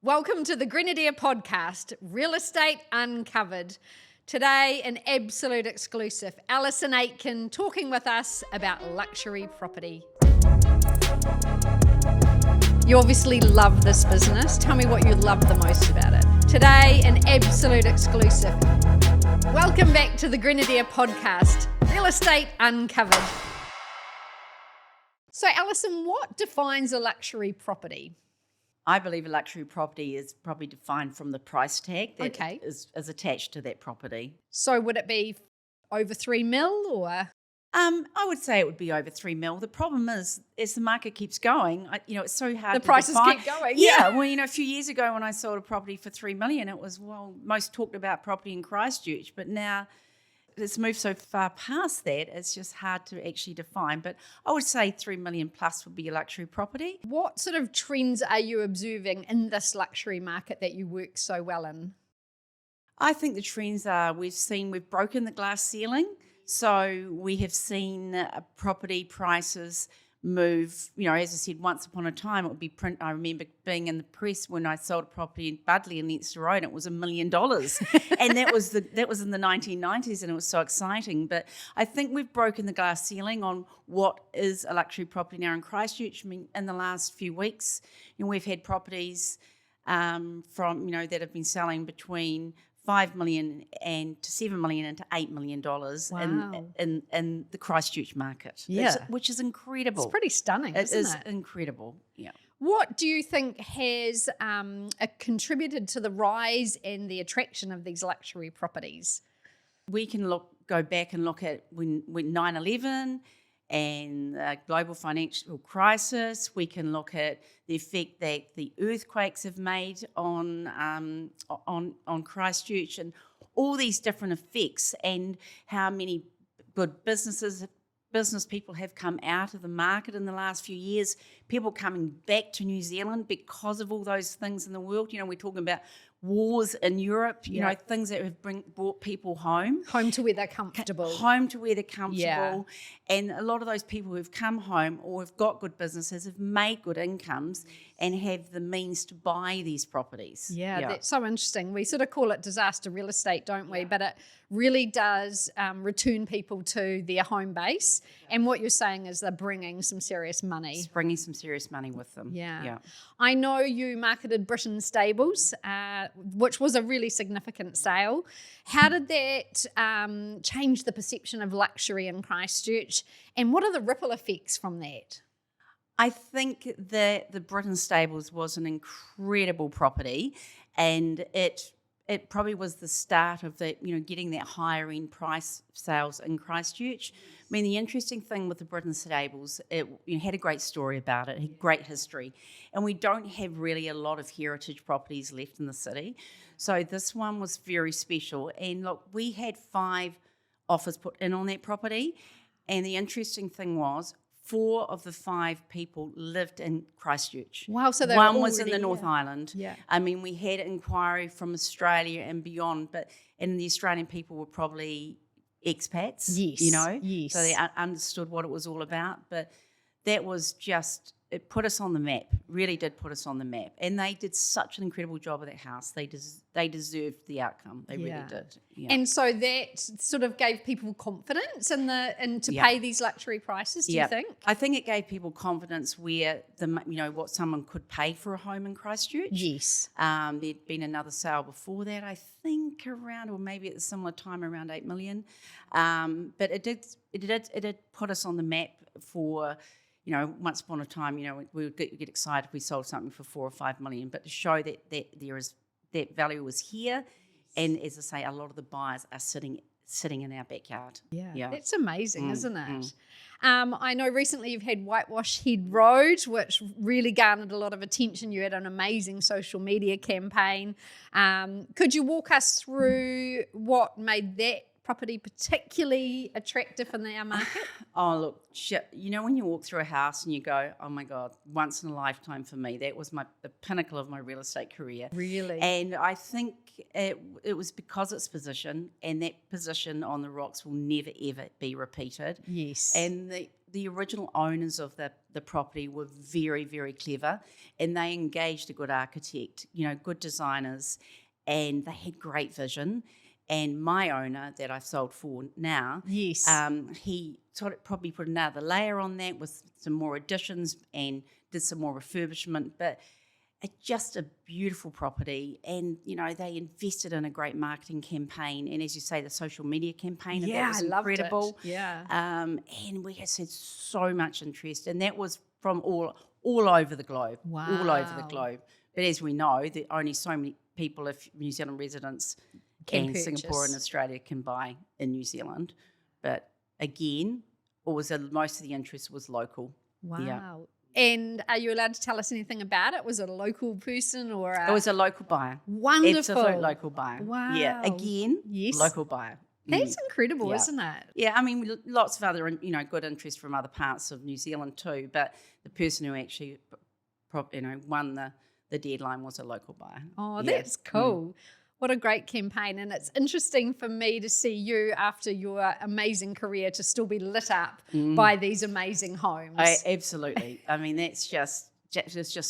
Welcome to the Grenadier podcast, Real Estate Uncovered. Today, an absolute exclusive, Alison Aiten talking with us about luxury property. You obviously love this business. Tell me what you love the most about it. Today, an absolute exclusive. Welcome back to the Grenadier podcast, Real Estate Uncovered. So, Alison, what defines a luxury property? I believe a luxury property is probably defined from the price tag that is attached to that property. So would it be over 3 mil or? I would say it would be over 3 mil. The problem is, as the market keeps going, it's so hard. The prices keep going. Yeah. Well, a few years ago when I sold a property for $3 million, it was most talked about property in Christchurch, but now it's moved so far past that, it's just hard to actually define. But I would say 3 million plus would be a luxury property. What sort of trends are you observing in this luxury market that you work so well in? I think the trends are we've broken the glass ceiling. So we have seen property prices move, as I said, once upon a time it would be print. I remember being in the press when I sold a property in Budley in Leinster Road, and it was $1 million. And that was in the 1990s, and it was so exciting. But I think we've broken the glass ceiling on what is a luxury property now in Christchurch. I mean, in the last few weeks, we've had properties from, that have been selling between $5 million and to $7 million and to $8 million in the Christchurch market. Yeah. Which is incredible. It's pretty stunning, isn't it? It is incrediable, yeah. What do you think has contributed to the rise and the attraction of these luxury properties? We can go back and look at when 9/11 and the global financial crisis. We can look at the effect that the earthquakes have made on Christchurch, and all these different effects, and how many good business people have come out of the market in the last few years. People coming back to New Zealand because of all those things in the world. We're talking about wars in Europe, things that have brought people home to where they're comfortable. Yeah. And a lot of those people who've come home or have got good businesses have made good incomes and have the means to buy these properties. Yeah, that's so interesting. We sort of call it disaster real estate, don't we? But it really does return people to their home base. And what you're saying is they're bringing some serious money. It's bringing some serious money with them. Yeah. I know you marketed Brittan Stables, which was a really significant sale. How did that change the perception of luxury in Christchurch? And what are the ripple effects from that? I think that the Brittan Stables was an incredible property, and it probably was the start of the, getting that higher end price sales in Christchurch. I mean, the interesting thing with the Brittan Stables, it had a great story about it, a great history, and we don't have really a lot of heritage properties left in the city. So this one was very special. And look, we had 5 offers put in on that property, and the interesting thing was 4 of the 5 people lived in Christchurch. Wow, so one was in the North Island. Yeah. I mean, we had inquiry from Australia and beyond, and the Australian people were probably expats, Yes. So they understood what it was all about. But that was just, it put us on the map, really did put us on the map. And they did such an incredible job of that house. They deserved the outcome. They really did. Yeah. And so that sort of gave people confidence to pay these luxury prices, do you think? I think it gave people confidence where what someone could pay for a home in Christchurch. Yes. There'd been another sale before that, I think around, or maybe at a similar time, around $8 million. But it did put us on the map for, once upon a time, we would get excited if we sold something for $4 or $5 million, but to show that there is that value was here, and as I say, a lot of the buyers are sitting in our backyard. Yeah. That's amazing, isn't it? I know recently you've had Whitewash Head Road, which really garnered a lot of attention. You had an amazing social media campaign. Could you walk us through what made that property particularly attractive in our market? Oh, look, when you walk through a house and you go, oh my God, once in a lifetime for me. That was the pinnacle of my real estate career. Really? And I think it was because its position, and that position on the rocks will never, ever be repeated. Yes. And the original owners of the property were very, very clever, and they engaged a good architect, good designers, and they had great vision. And my owner that I've sold for now, Yes. He probably put another layer on that with some more additions and did some more refurbishment. But it's just a beautiful property, and they invested in a great marketing campaign, and as you say, the social media campaign. Yeah, was I loved incredible. it. Yeah. And we had so much interest, and that was from all over the globe. Wow. All over the globe. But as we know, there are only so many people, if New Zealand residents and Singapore and Australia can buy in New Zealand. But again, most of the interest was local. Wow. Yeah. And are you allowed to tell us anything about it? Was it a local person or It was a local buyer. Wonderful. Absolute local buyer. Wow. Yeah. Again, yes. Local buyer. That's incredible, isn't it? Yeah, I mean, lots of other, good interest from other parts of New Zealand too, but the person who actually, won the deadline was a local buyer. Oh, that's cool. What a great campaign. And it's interesting for me to see you after your amazing career to still be lit up by these amazing homes. Absolutely. I mean, it's just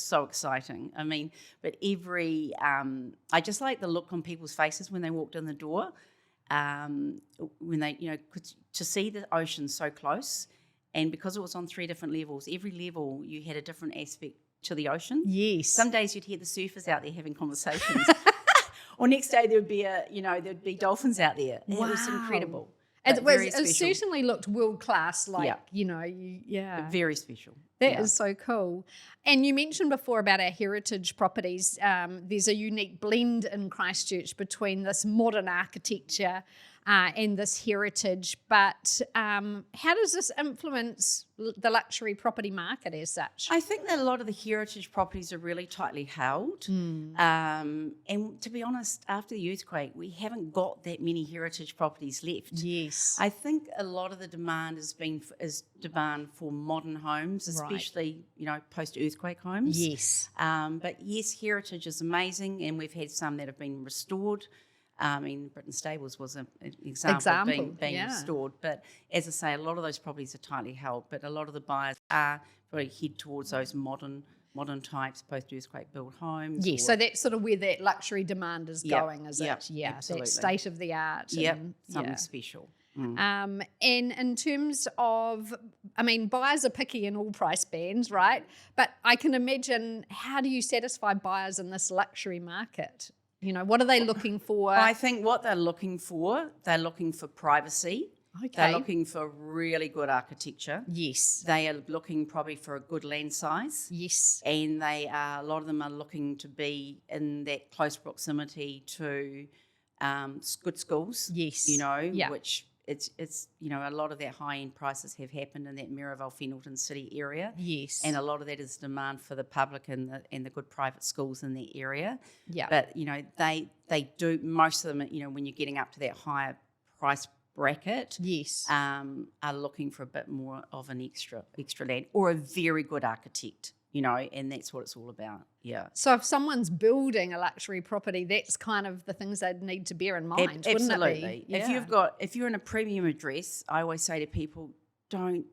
so exciting. I mean, but I just like the look on people's faces when they walked in the door, when they, to see the ocean so close. And because it was on 3 different levels, every level you had a different aspect to the ocean. Yes. Some days you'd hear the surfers out there having conversations. Or next day there'd be dolphins out there. Wow. It was incredible. It certainly looked world class, Very special. That is so cool. And you mentioned before about our heritage properties. There's a unique blend in Christchurch between this modern architecture and this heritage. But how does this influence the luxury property market as such? I think that a lot of the heritage properties are really tightly held. And to be honest, after the earthquake, we haven't got that many heritage properties left. Yes. I think a lot of the demand is demand for modern homes, especially, post-earthquake homes. Yes. But yes, heritage is amazing, and we've had some that have been restored. I mean, Brittan Stables was an example of being restored. But as I say, a lot of those properties are tightly held, but a lot of the buyers are really head towards those modern types, post-earthquake built homes. Yes, so that's sort of where that luxury demand is going, is it? Yeah, absolutely. That state of the art. Something special. And in terms of, buyers are picky in all price bands, right? But I can imagine, how do you satisfy buyers in this luxury market? What are they looking for? I think what they're looking for privacy. Okay. They're looking for really good architecture. Yes. They are looking probably for a good land size. Yes. And a lot of them are looking to be in that close proximity to good schools. Yes. Which it's a lot of that high-end prices have happened in that Maryvale, Fenelton City area. Yes. And a lot of that is demand for the public and the good private schools in the area. Yeah. But, they do, most of them, when you're getting up to that higher price bracket, yes, are looking for a bit more of an extra land or a very good architect, and that's what it's all about. Yeah. So if someone's building a luxury property, that's kind of the things they'd need to bear in mind, wouldn't it be? Yeah. If you're in a premium address, I always say to people, don't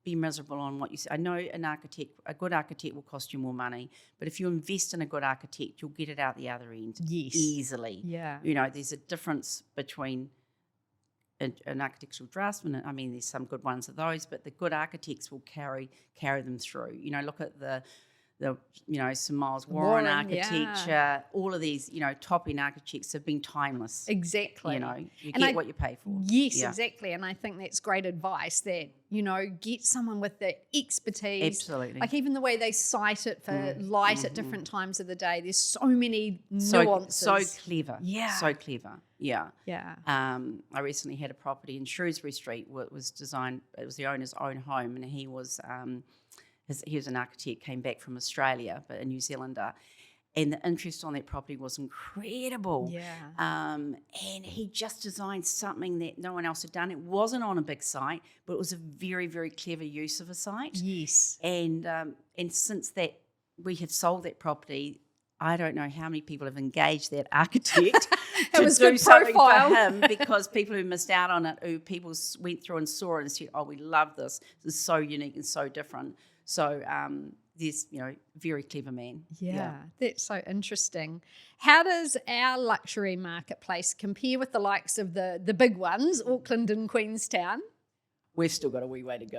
be miserable on what you say. I know a good architect will cost you more money, but if you invest in a good architect, you'll get it out the other end easily. Yeah. There's a difference between an architectural draftsman. I mean, there's some good ones of those, but the good architects will carry them through. Look at the Sir Miles Warren architecture. All of these, top-end architects have been timeless. Exactly. You get what you pay for. Yes, exactly. And I think that's great advice that, get someone with the expertise. Absolutely. Like even the way they cite it for light at different times of the day. There's so many nuances. So clever. Yeah. So clever. Yeah. Yeah. I recently had a property in Shrewsbury Street where it was designed, it was the owner's own home, and he was an architect, came back from Australia, but a New Zealander, and the interest on that property was incredible. Yeah. And he just designed something that no one else had done. It wasn't on a big site, but it was a very, very clever use of a site. Yes. And since we have sold that property, I don't know how many people have engaged that architect It was do good something profile. for him, because people who missed out on it, who people went through and saw it and said, oh, we love this. This is so unique and so different. So there's, very clever man. Yeah, that's so interesting. How does our luxury marketplace compare with the likes of the big ones, Auckland and Queenstown? We've still got a wee way to go.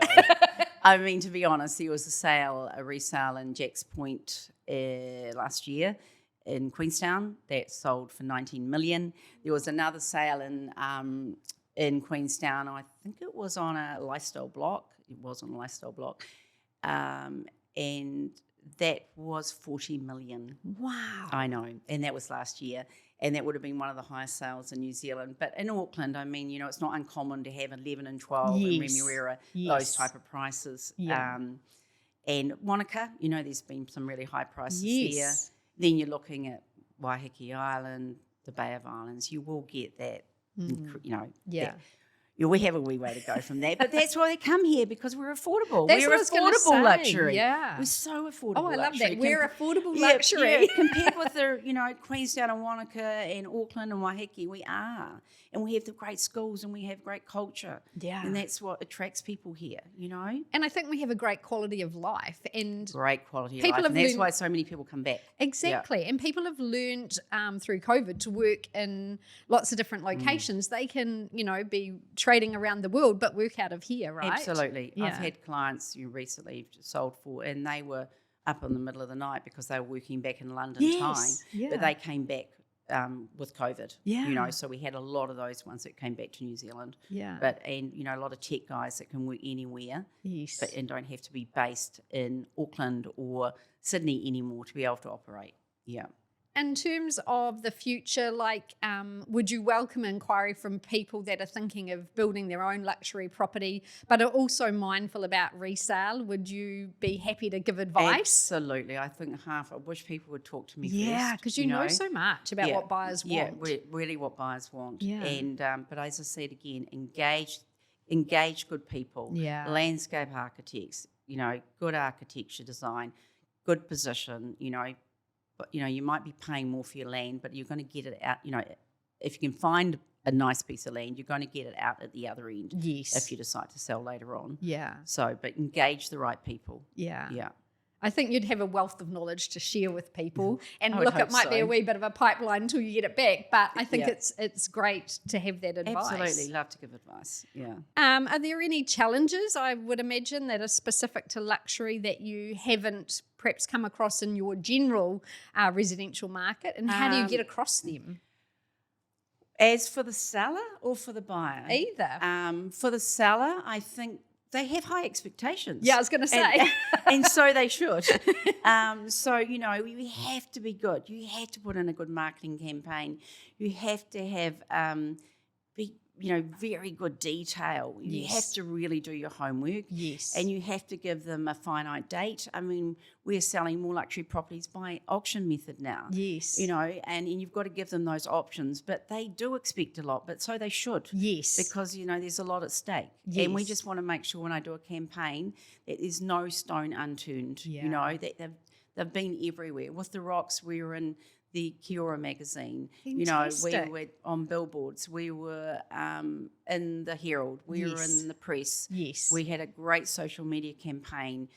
I mean, to be honest, there was a resale in Jack's Point last year in Queenstown that sold for 19 million. There was another sale in Queenstown. I think it was on a lifestyle block. It was on a lifestyle block. And that was 40 million. Wow. I know. And that was last year. And that would have been one of the highest sales in New Zealand. But in Auckland, I mean, it's not uncommon to have 11 and 12 in Remuera, those type of prices. Yeah. And Wanaka, there's been some really high prices there. Yes. Then you're looking at Waiheke Island, the Bay of Islands. You will get that, Yeah. we have a wee way to go from that, but that's why they come here, because we're affordable. That's we're what I was gonna affordable say, luxury. yeah. We're so affordable. Oh, I love luxury. that. We're affordable Yeah, luxury. compared with the Queenstown and Wanaka and Auckland and Waiheke, we are, and we have the great schools and we have great culture. Yeah. And that's what attracts people here. And I think we have a great quality of life, and Great quality of people life, have and that's learned- why so many people come back. exactly. And people have learned through COVID to work in lots of different locations. They can, be trading around the world, but work out of here, right? Absolutely. Yeah. I've had clients recently sold for, and they were up in the middle of the night because they were working back in London time. Yeah. But they came back with COVID. Yeah. So we had a lot of those ones that came back to New Zealand. Yeah. And a lot of tech guys that can work anywhere, Yes. and don't have to be based in Auckland or Sydney anymore to be able to operate. Yeah. In terms of the future, would you welcome inquiry from people that are thinking of building their own luxury property, but are also mindful about resale? Would you be happy to give advice? Absolutely. I think I wish people would talk to me Yeah, first. because you know so much about what buyers want. Yeah, really what buyers want. Yeah. And but as I said again, engage good people. Yeah. Landscape architects, good architecture design, good position, but you might be paying more for your land, but you're going to get it out, if you can find a nice piece of land, you're going to get it out at the other end. Yes. If you decide to sell later on. Yeah. So, but engage the right people. Yeah. Yeah. I think you'd have a wealth of knowledge to share with people. And I would look, it hope might be so. a wee bit of a pipeline until you get it back, but I think Yeah. it's great to have that advice. Absolutely. Love to give advice. Yeah. Are there any challenges, I would imagine, that are specific to luxury that you haven't perhaps come across in your general residential market? And how do you get across them? As for the seller or for the buyer? Either. For the seller, I think they have high expectations. Yeah, I was going to say. And so they should. So, you have to be good. You have to put in a good marketing campaign. You have to have very good detail. You Yes. have to really do your homework. Yes. And you have to give them a finite date. I mean, we're selling more luxury properties by auction method now. Yes. And you've got to give them those options. But they do expect a lot, but so they should. Yes. Because, there's a lot at stake. Yes. And we just want to make sure when I do a campaign that there's no stone unturned. Yeah. That they've been everywhere. With the rocks, we were in the Kiora magazine. Fantastic. We were on billboards. We were in the Herald. We were Yes. in the press. Yes. We had a great social media campaign.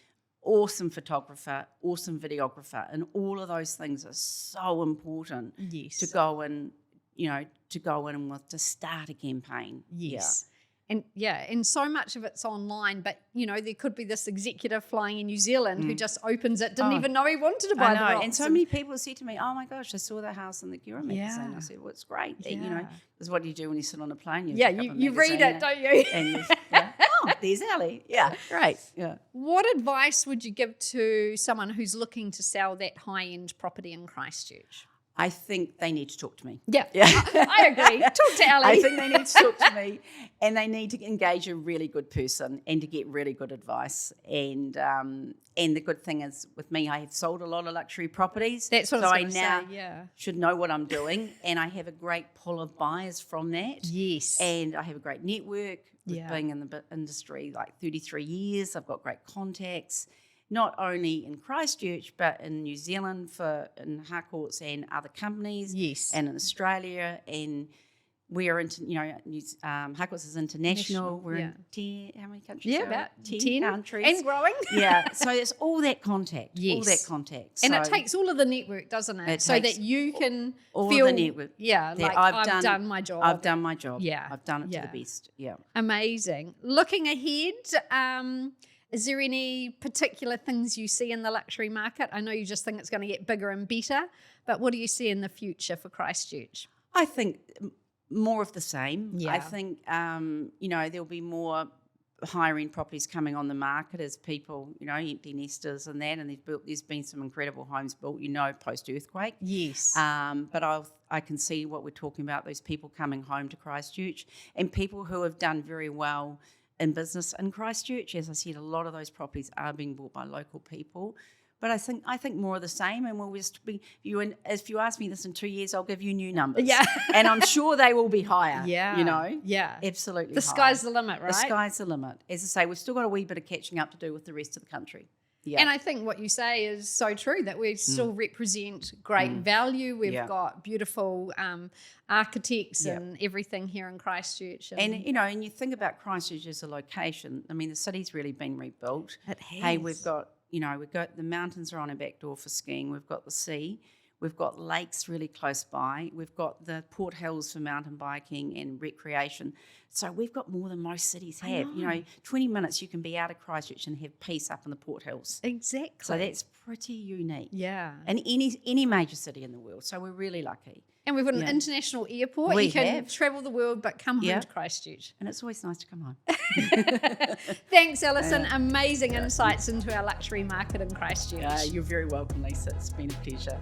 Awesome photographer, awesome videographer, and all of those things are so important Yes. to go in, and to start a campaign. Yes. And so much of it's online, but there could be this executive flying in New Zealand who just opens it, didn't even know he wanted to buy I the know. rocks. And so many people say to me, "Oh my gosh, I saw the house in the Kiora magazine." Yeah. I said, "Well, it's great." Yeah. Because what do you do when you sit on a plane? You Yeah, pick up a you read it, magazine don't you? And there's Ali. Yeah, great. Yeah. What advice would you give to someone who's looking to sell that high-end property in Christchurch? I think they need to talk to me. Yeah, I agree. Talk to Ali. I think they need to talk to me, and they need to engage a really good person and to get really good advice. And the good thing is, with me, I have sold a lot of luxury proproperties. That's what so I was I going now to say, yeah. should know what I'm doing, and I have a great pull of buyers from that. Yes. And I have a great network with Yeah. being in the industry like 33 years. I've got great contacts. not only in Christchurch, but in New Zealand in Harcourts and other companies. Yes. And in Australia, and we are Harcourts is international. We're in 10, how many countries? Yeah, about 10 countries. And growing. Yeah, so it's all that contact. Yes. All that contact. And so it takes all of the network, doesn't it? So that you can all feel, of the network. Yeah, like I've done my job. I've done my job. Yeah. I've done it to the best. Yeah. Amazing. Looking ahead, is there any particular things you see in the luxury market? I know you just think it's going to get bigger and better, but what do you see in the future for Christchurch? I think more of the same. Yeah. I think, there'll be more higher-end properties coming on the market as people, empty nesters and that, and there's been some incredible homes built, post-earthquake. Yes. But I can see what we're talking about, those people coming home to Christchurch and people who have done very well in business in Christchurch. As I said, a lot of those properties are being bought by local people. But I think more of the same, and we'll just be if you ask me this in 2 years, I'll give you new numbers. Yeah. And I'm sure they will be higher. Yeah. Yeah. Absolutely. The sky's the limit, right? The sky's the limit. As I say, we've still got a wee bit of catching up to do with the rest of the country. Yeah. And I think what you say is so true, that we still represent great value. We've got beautiful architects and everything here in Christchurch. And you think about Christchurch as a location. I mean, the city's really been rebuilt. It has. Hey, we've got the mountains are on our back door for skiing. We've got the sea. We've got lakes really close by. We've got the Port Hills for mountain biking and recreation. So we've got more than most cities have. 20 minutes you can be out of Christchurch and have peace up in the Port Hills. Exactly. So that's pretty unique. Yeah. In any major city in the world. So we're really lucky. And we've got an international airport. You can travel the world, but come home to Christchurch. And it's always nice to come home. Thanks, Alison. Amazing insights into our luxury market in Christchurch. You're very welcome, Lisa. It's been a pleasure.